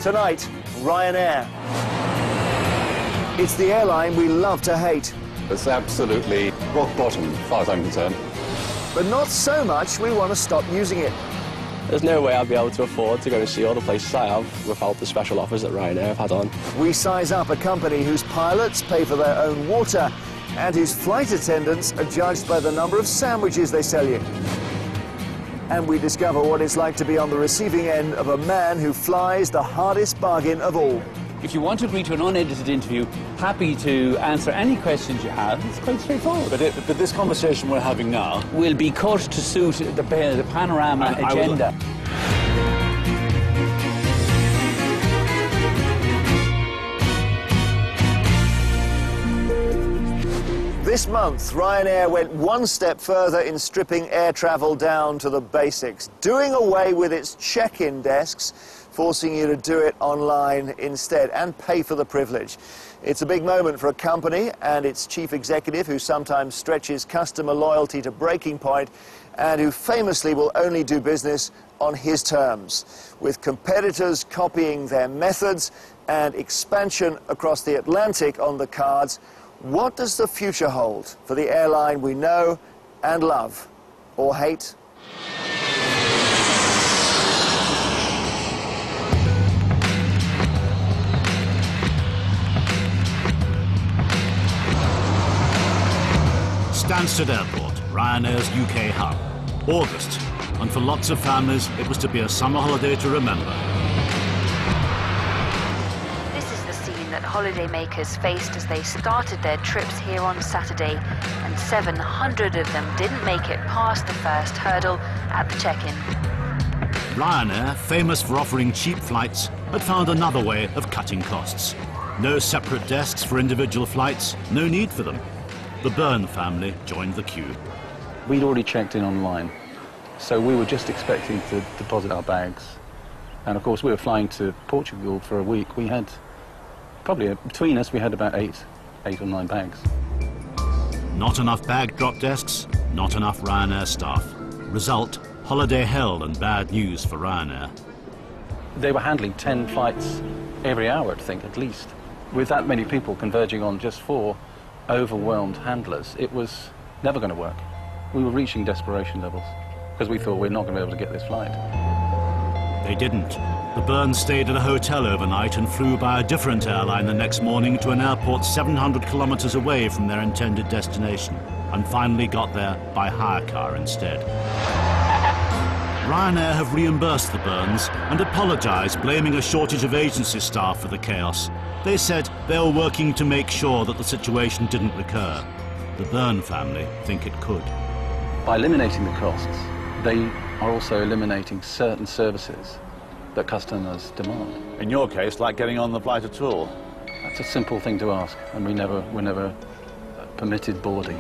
Tonight, Ryanair. It's the airline we love to hate. It's absolutely rock bottom, as far as I'm concerned. But not so much we want to stop using it. There's no way I'd be able to afford to go and see all the places I have without the special offers that Ryanair have had on. We size up a company whose pilots pay for their own water and whose flight attendants are judged by the number of sandwiches they sell you. And we discover what it's like to be on the receiving end of a man who flies the hardest bargain of all. If you want to agree to an unedited interview, happy to answer any questions you have. It's quite straightforward. But this conversation we're having now Will be cut to suit the panorama agenda. This month, Ryanair went one step further in stripping air travel down to the basics, doing away with its check-in desks, forcing you to do it online instead and pay for the privilege. It's a big moment for a company and its chief executive, who sometimes stretches customer loyalty to breaking point and who famously will only do business on his terms. With competitors copying their methods and expansion across the Atlantic on the cards, what does the future hold for the airline we know and love, or hate? Stansted Airport, Ryanair's UK hub. August, and for lots of families it was to be a summer holiday to remember. This is the scene that holidaymakers faced as they started their trips here on Saturday, and 700 of them didn't make it past the first hurdle at the check-in. Ryanair, famous for offering cheap flights, had found another way of cutting costs. No separate desks for individual flights, no need for them. The Byrne family joined the queue. We'd already checked in online, so we were just expecting to deposit our bags. And of course we were flying to Portugal for a week. We had, probably between us, we had about eight or nine bags. Not enough bag drop desks, not enough Ryanair staff. Result, holiday hell and bad news for Ryanair. They were handling 10 flights every hour, I think, at least. With that many people converging on just 4 overwhelmed handlers, it was never going to work. We were reaching desperation levels because we thought we're not going to be able to get this flight. They didn't. The Byrnes stayed at a hotel overnight and flew by a different airline the next morning to an airport 700 kilometers away from their intended destination, and finally got there by hire car instead. Ryanair have reimbursed the Byrnes and apologized, blaming a shortage of agency staff for the chaos. They said they were working to make sure that the situation didn't recur. The Byrne family think it could. By eliminating the costs, they are also eliminating certain services that customers demand. in your case, like getting on the flight at all. That's a simple thing to ask, and we're never permitted boarding.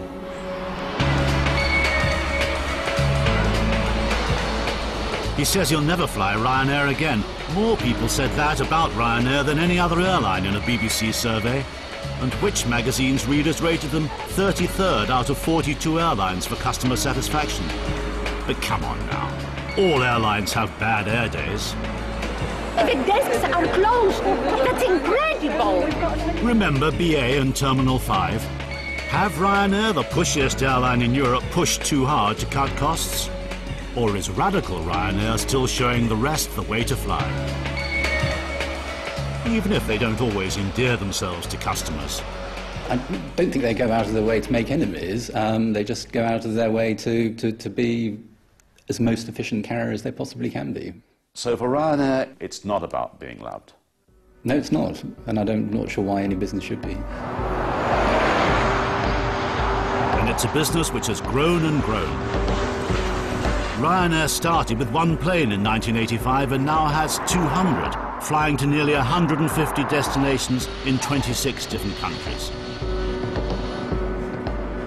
He says he'll never fly Ryanair again. More people said that about Ryanair than any other airline in a BBC survey. And Which magazine's readers rated them 33rd out of 42 airlines for customer satisfaction. But come on now, all airlines have bad air days. The desks are closed. That's incredible. Remember BA and Terminal 5? Have Ryanair, the pushiest airline in Europe, pushed too hard to cut costs? Or is radical Ryanair still showing the rest the way to fly? Even if they don't always endear themselves to customers. I don't think they go out of their way to make enemies. They just go out of their way to be as most efficient carrier as they possibly can be. So for Ryanair, it's not about being loved? No, it's not. And I'm not sure why any business should be. And it's a business which has grown and grown. Ryanair started with one plane in 1985 and now has 200, flying to nearly 150 destinations in 26 different countries.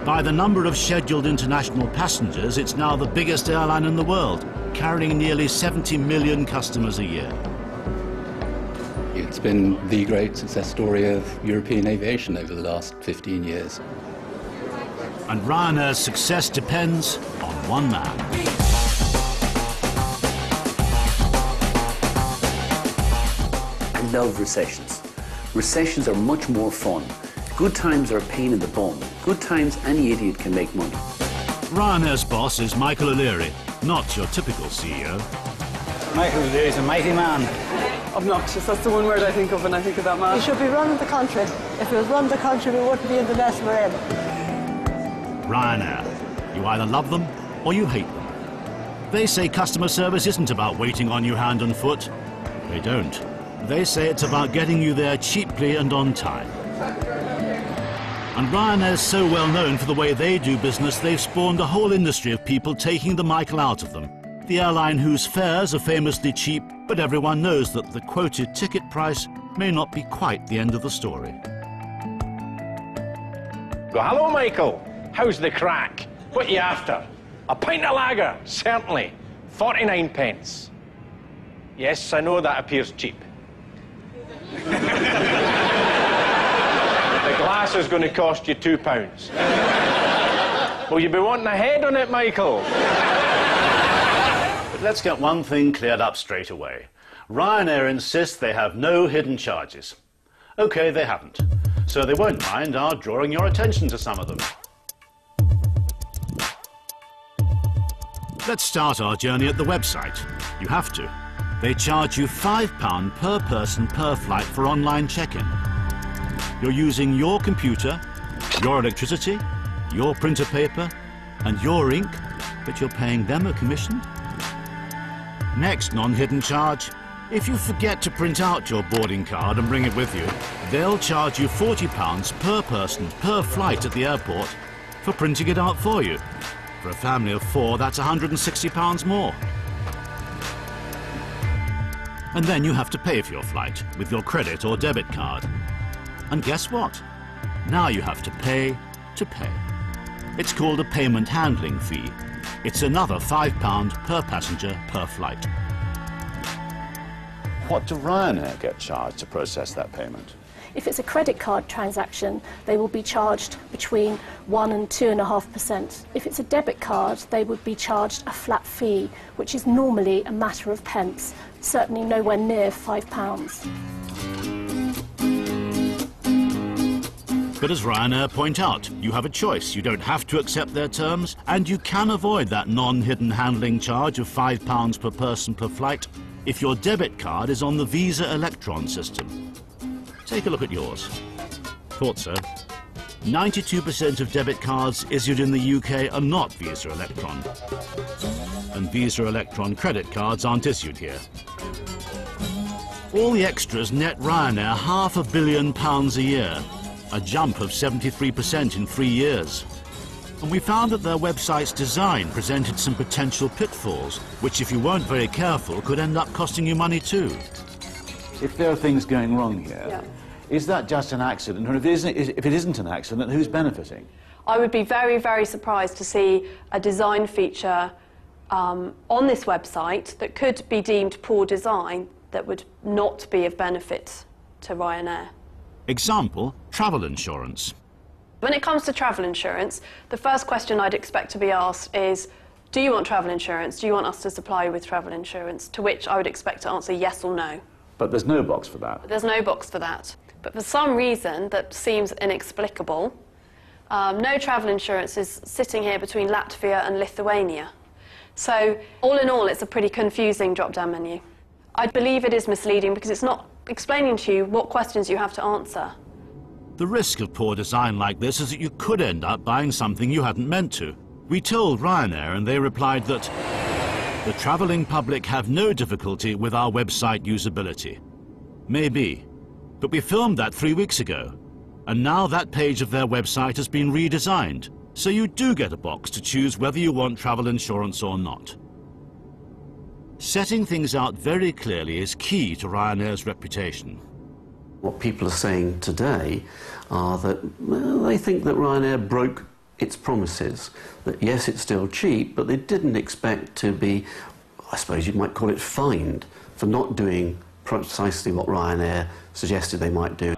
By the number of scheduled international passengers, it's now the biggest airline in the world, carrying nearly 70 million customers a year. It's been the great success story of European aviation over the last 15 years. And Ryanair's success depends on one man. love recessions. Recessions are much more fun. Good times are a pain in the bum. Good times, any idiot can make money. Ryanair's boss is Michael O'Leary, not your typical CEO. Michael O'Leary is a mighty man. Obnoxious, that's the one word I think of when I think of that man. He should be running the country. If he was running the country, we wouldn't be in the mess we're in. Ryanair. You either love them or you hate them. They say customer service isn't about waiting on you hand and foot. They don't. They say it's about getting you there cheaply and on time. And Ryanair's so well known for the way they do business, they've spawned a whole industry of people taking the Michael out of them. The airline whose fares are famously cheap, but everyone knows that the quoted ticket price may not be quite the end of the story. Well, hello, Michael. How's the crack? What are you after? A pint of lager, certainly. 49 pence. Yes, I know that appears cheap. The glass is going to cost you £2. Will you be wanting a head on it, Michael? But let's get one thing cleared up straight away. Ryanair insists they have no hidden charges. OK, they haven't. So they won't mind our drawing your attention to some of them. Let's start our journey at the website. You have to. They charge you £5 per person per flight for online check-in. You're using your computer, your electricity, your printer paper, and your ink, but you're paying them a commission? Next non-hidden charge, if you forget to print out your boarding card and bring it with you, they'll charge you £40 per person per flight at the airport for printing it out for you. For a family of 4, that's £160 more. And then you have to pay for your flight with your credit or debit card. And guess what? Now you have to pay to pay. It's called a payment handling fee. It's another £5 per passenger per flight. What do Ryanair get charged to process that payment? If it's a credit card transaction, they will be charged between 1 and 2.5%. If it's a debit card, they would be charged a flat fee, which is normally a matter of pence, certainly nowhere near £5. But as Ryanair point out, you have a choice. You don't have to accept their terms, and you can avoid that non-hidden handling charge of £5 per person per flight if your debit card is on the Visa Electron system. Take a look at yours. Thought so. 92% of debit cards issued in the UK are not Visa Electron. And Visa Electron credit cards aren't issued here. All the extras net Ryanair £500 million a year, a jump of 73% in 3 years. And we found that their website's design presented some potential pitfalls, which if you weren't very careful could end up costing you money too. If there are things going wrong here, is that just an accident? Or if it isn't an accident, who's benefiting? I would be very, very surprised to see a design feature on this website that could be deemed poor design that would not be of benefit to Ryanair. Example, travel insurance. When it comes to travel insurance, the first question I'd expect to be asked is, do you want travel insurance? Do you want us to supply you with travel insurance? To which I would expect to answer yes or no. But there's no box for that. There's no box for that. But for some reason that seems inexplicable, no travel insurance is sitting here between Latvia and Lithuania. So, all in all, it's a pretty confusing drop-down menu. I believe it is misleading because it's not explaining to you what questions you have to answer. The risk of poor design like this is that you could end up buying something you hadn't meant to. We told Ryanair and they replied that the travelling public have no difficulty with our website usability. Maybe, but we filmed that 3 weeks ago, and now that page of their website has been redesigned, so you do get a box to choose whether you want travel insurance or not. Setting things out very clearly is key to Ryanair's reputation. What people are saying today are that they think that Ryanair broke its promises, that yes, it's still cheap, but they didn't expect to be, I suppose you might call it, fined for not doing precisely what Ryanair suggested they might do.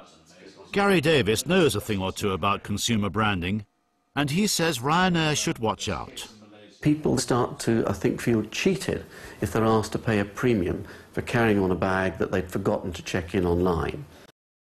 Gary Davis knows a thing or two about consumer branding, and he says Ryanair should watch out. people start to, I think, feel cheated if they're asked to pay a premium for carrying on a bag that they'd forgotten to check in online.